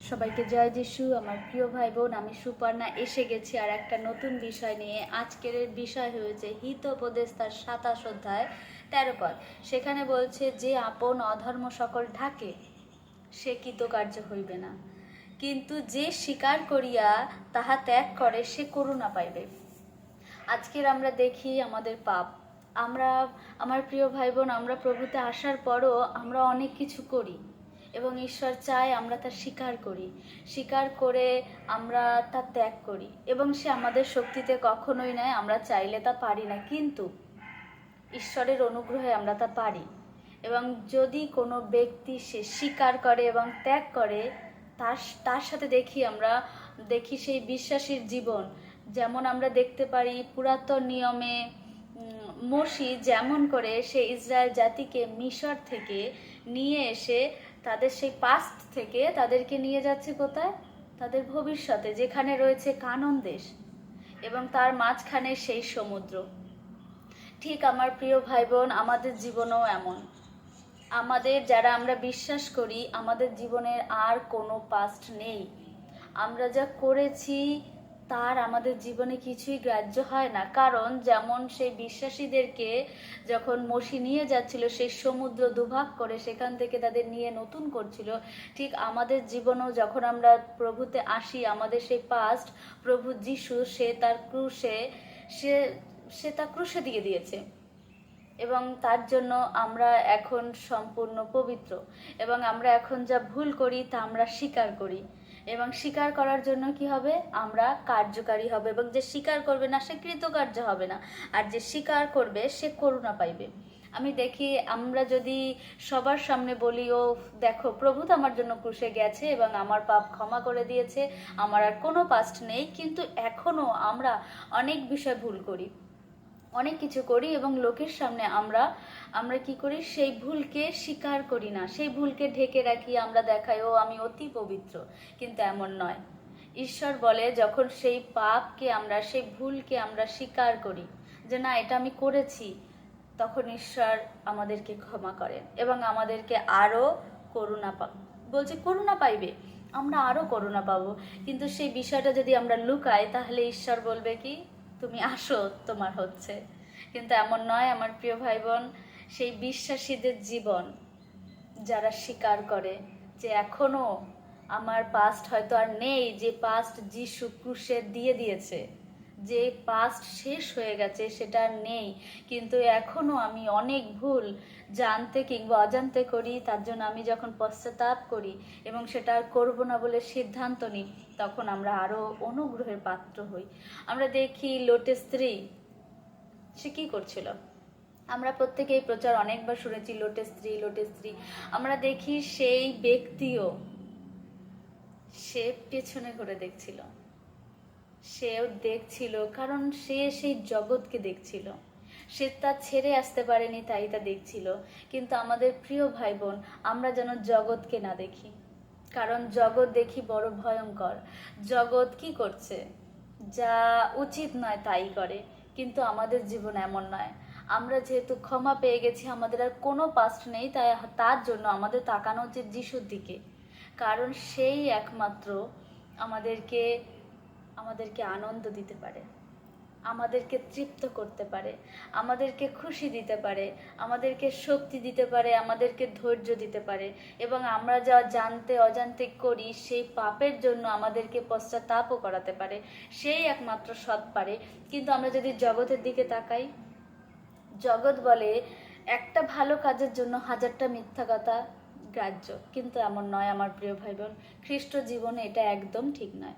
সবাইকে জয় যিশু। আমার প্রিয় ভাই বোন, আমি সুপর্ণা এসে গেছি আর একটা নতুন বিষয় নিয়ে। আজকের বিষয় হয়েছে হিতোপদেশ তার 27 অধ্যায় 13 পদ। সেখানে বলছে, যে আপন অধর্ম সকল ঢাকে সে কৃতকার্য হইবে না, কিন্তু যে স্বীকার করিয়া তাহা ত্যাগ করে সে করুণা পাইবে। আজকের আমরা দেখি আমাদের পাপ। আমরা, আমার প্রিয় ভাই বোন, আমরা প্রভুতে আসার পরও আমরা অনেক কিছু করি এবং ঈশ্বর চায় আমরা তা স্বীকার করি, স্বীকার করে আমরা তা ত্যাগ করি, এবং সে আমাদের শক্তিতে কখনোই নয়, আমরা চাইলে তা পারি না, কিন্তু ঈশ্বরের অনুগ্রহে আমরা তা পারি। এবং যদি কোনো ব্যক্তি সে স্বীকার করে এবং ত্যাগ করে, তার তার সাথে দেখি সেই বিশ্বাসীর জীবন। যেমন আমরা দেখতে পারি পুরাতন নিয়মে মোশি যেমন করে সে ইসরায়েল জাতিকে মিশর থেকে নিয়ে এসে তাদের সেই পাস্ট থেকে তাদেরকে নিয়ে যাচ্ছে কোথায়? তাদের ভবিষ্যতে, যেখানে রয়েছে কানান দেশ এবং তার মাঝখানে সেই সমুদ্র। ঠিক আমার প্রিয় ভাই বোন, আমাদের জীবনেও এমন। আমাদের যারা আমরা বিশ্বাস করি, আমাদের জীবনের আর কোনো পাস্ট নেই। আমরা যা করেছি তার আমাদের জীবনে কিছুই গ্রাহ্য হয় না। কারণ যেমন সেই বিশ্বাসীদেরকে যখন মোশি নিয়ে যাচ্ছিল সেই সমুদ্র দুভাগ করে সেখান থেকে তাদের নিয়ে নতুন করছিল, ঠিক আমাদের জীবনেও যখন আমরা প্রভুতে আসি, আমাদের সেই পাস্ট প্রভু যিশু সে তার ক্রুশে সে সে তার ক্রুশে দিয়ে দিয়েছে এবং তার জন্য আমরা এখন সম্পূর্ণ পবিত্র। এবং আমরা এখন যা ভুল করি তা আমরা স্বীকার করি, এবং স্বীকার করার জন্য কি হবে? আমরা কার্যকারী হবে, এবং যে স্বীকার করবে না সে কৃতকার্য হবে না, আর যে স্বীকার করবে সে করুণা পাইবে। আমি দেখি, আমরা যদি সবার সামনে বলি, ও দেখো প্রভু তো আমার জন্য ক্রুশে গেছে এবং আমার পাপ ক্ষমা করে দিয়েছে, আমার আর কোনো পাস্ট নেই, কিন্তু এখনো আমরা অনেক বিষয় ভুল করি, অনেক কিছু করি, এবং লোকের সামনে আমরা আমরা কি করি? সেই ভুলকে স্বীকার করি না, সেই ভুলকে ঢেকে রাখি, আমরা দেখাই ও আমি অতি পবিত্র, কিন্তু এমন নয়। ঈশ্বর বলে, যখন সেই পাপকে আমরা, সেই ভুলকে আমরা স্বীকার করি যে না, এটা আমি করেছি, তখন ঈশ্বর আমাদেরকে ক্ষমা করেন এবং আমাদেরকে আরো করুণা বলছে করুণা পাইবে, আমরা আরো করুণা পাবো। কিন্তু সেই বিষয়টা যদি আমরা লুকাই, তাহলে ঈশ্বর বলবে কি, তুমি আসো, তোমার হচ্ছে। কিন্তু এমন নয় আমার প্রিয় ভাই বোন। সেই বিশ্বাসীদের জীবন যারা স্বীকার করে যে এখনো আমার পাস্ট হয়তো আর নেই, যে পাস্ট যিশু ক্রুশে দিয়ে দিয়েছে, যে পাস্ট শেষ হয়ে গেছে সেটা আর নেই, কিন্তু এখনো আমি অনেক ভুল জানতে কিংবা অজান্তে করি, তার জন্য আমি যখন পশ্চাতাপ করি এবং সেটা আর করবো না বলে সিদ্ধান্ত নিই, তখন আমরা আরো অনুগ্রহের পাত্র হই। আমরা দেখি লোটের স্ত্রী, সে কি করছিল? আমরা প্রত্যেকেই প্রচার অনেকবার শুনেছি, লোটের স্ত্রী, লোটের স্ত্রী। আমরা দেখি সেই ব্যক্তিও সে পেছনে ঘুরে দেখছিল, সেও দেখছিল, কারণ সে সেই জগৎকে দেখছিল, সে তা ছেড়ে আসতে পারেনি, তাই তা দেখছিল। কিন্তু আমাদের প্রিয় ভাই বোন, আমরা যেন জগৎকে না দেখি, কারণ জগৎ দেখি বড় ভয়ঙ্কর। জগৎ কি করছে? যা উচিত নয় তাই করে, কিন্তু আমাদের জীবন এমন নয়। আমরা যেহেতু ক্ষমা পেয়ে গেছি, আমাদের আর কোনো পাস্ট নেই, তাই তার জন্য আমাদের তাকানো উচিত যিশুর দিকে, কারণ সেই একমাত্র আমাদেরকে আমাদেরকে আনন্দ দিতে পারে, আমাদেরকে তৃপ্ত করতে পারে, আমাদেরকে খুশি দিতে পারে, আমাদেরকে শক্তি দিতে পারে, আমাদেরকে ধৈর্য দিতে পারে, এবং আমরা যা জানতে অজান্তে করি সেই পাপের জন্য আমাদেরকে পশ্চাত্তাপও করাতে পারে, সেই একমাত্র সৎ পারে। কিন্তু আমরা যদি জগতের দিকে তাকাই, জগৎ বলে একটা ভালো কাজের জন্য হাজারটা মিথ্যা কথা গ্রাহ্য, কিন্তু এমন নয় আমার প্রিয় ভাই বোন। খ্রিস্ট জীবনে এটা একদম ঠিক নয়,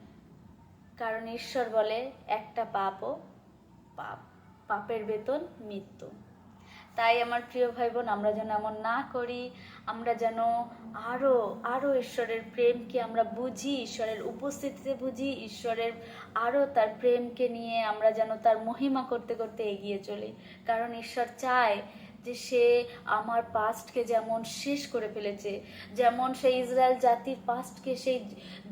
কারণ ঈশ্বর বলে একটা পাপও পাপ, পাপের বেতন মৃত্যু। তাই আমার প্রিয় ভাই বোন, আমরা যেন এমন না করি, আমরা যেন আরো আরো ঈশ্বরের প্রেমকে আমরা বুঝি, ঈশ্বরের উপস্থিতিতে বুঝি, ঈশ্বরের আরো তার প্রেমকে নিয়ে আমরা যেন তার মহিমা করতে করতে এগিয়ে চলি। কারণ ঈশ্বর চায় যে সে আমার পাস্টকে যেমন শেষ করে ফেলেছে, যেমন সেই ইসরায়েল জাতির পাস্টকে সেই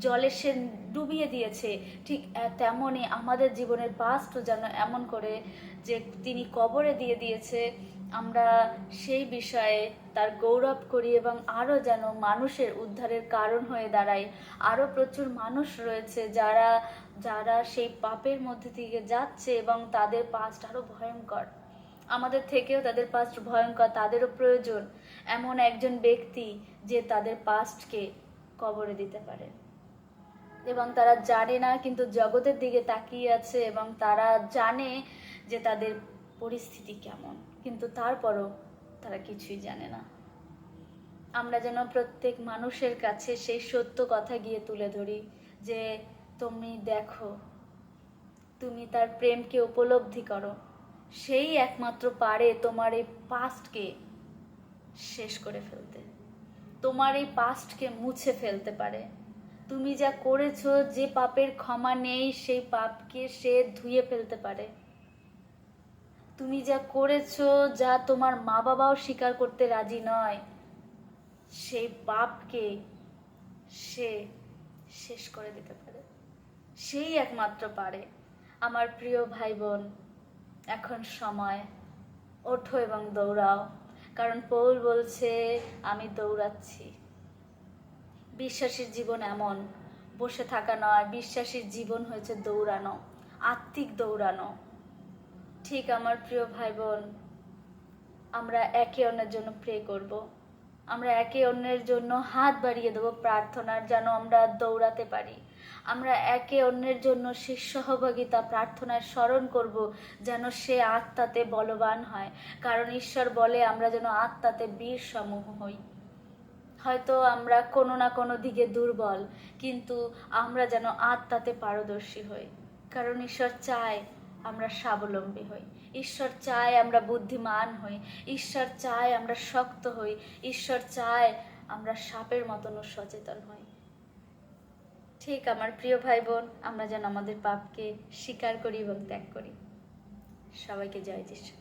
জলে সে ডুবিয়ে দিয়েছে, ঠিক তেমনই আমাদের জীবনের পাস্টও যেন এমন করে যে তিনি কবরে দিয়ে দিয়েছে, আমরা সেই বিষয়ে তার গৌরব করি এবং আরও যেন মানুষের উদ্ধারের কারণ হয়ে দাঁড়ায়। আরও প্রচুর মানুষ রয়েছে যারা যারা সেই পাপের মধ্যে দিয়ে যাচ্ছে এবং তাদের পাস্ট আরও ভয়ঙ্কর, আমাদের থেকেও তাদের পাস্ট ভয়ঙ্কর। তাদেরও প্রয়োজন এমন একজন ব্যক্তি যে তাদের পাস্টকে কবরে দিতে পারে, এবং তারা জানে না কিন্তু জগতের দিকে তাকিয়ে আছে এবং তারা জানে যে তাদের পরিস্থিতি কেমন, কিন্তু তারপরও তারা কিছুই জানে না। আমরা যেন প্রত্যেক মানুষের কাছে সেই সত্য কথা গিয়ে তুলে ধরি যে তুমি দেখো, তুমি তার প্রেমকে উপলব্ধি করো, সেই একমাত্র পারে তোমার এই পাস্টকে শেষ করে ফেলতে, তোমার এই পাস্টকে মুছে ফেলতে পারে। তুমি যা করেছো, যে পাপের ক্ষমা নেই সেই পাপকে সে ধুয়ে ফেলতে পারে। তুমি যা করেছো, যা তোমার মা বাবাও স্বীকার করতে রাজি নয়, সেই পাপকে সে শেষ করে দিতে পারে, সেই একমাত্র পারে। আমার প্রিয় ভাই বোন, এখন সময়, ওঠো এবং দৌড়াও, কারণ পৌল বলছে আমি দৌড়াচ্ছি। বিশ্বাসীর জীবন এমন বসে থাকা নয়, বিশ্বাসীর জীবন হয়েছে দৌড়ানো, আত্মিক দৌড়ানো। ঠিক আমার প্রিয় ভাই বোন, আমরা একে অন্যের জন্য প্রে করব, আমরা একে অন্যের জন্য হাত বাড়িয়ে দেবো প্রার্থনার, যেন আমরা দৌড়াতে পারি। আমরা একে অন্যের জন্য সেই সহভাগিতা প্রার্থনায় স্মরণ করব, যেন সে আত্মাতে বলবান হয়, কারণ ঈশ্বর বলে আমরা যেন আত্মাতে বীর সমূহ হই। হয়তো আমরা কোনো না কোনো দিকে দুর্বল, কিন্তু আমরা যেন আত্মাতে পারদর্শী হই, কারণ ঈশ্বর চায় আমরা স্বাবলম্বী হই, ঈশ্বর চায় আমরা বুদ্ধিমান হই, ঈশ্বর চায় আমরা শক্ত হই, ঈশ্বর চায় আমরা সাপের মতনও সচেতন হই। ঠিক আমার প্রিয় ভাই বোন, আমরা যেন আমাদের পাপকে স্বীকার করি এবং ত্যাগ করি। সবাইকে জয় যিশু।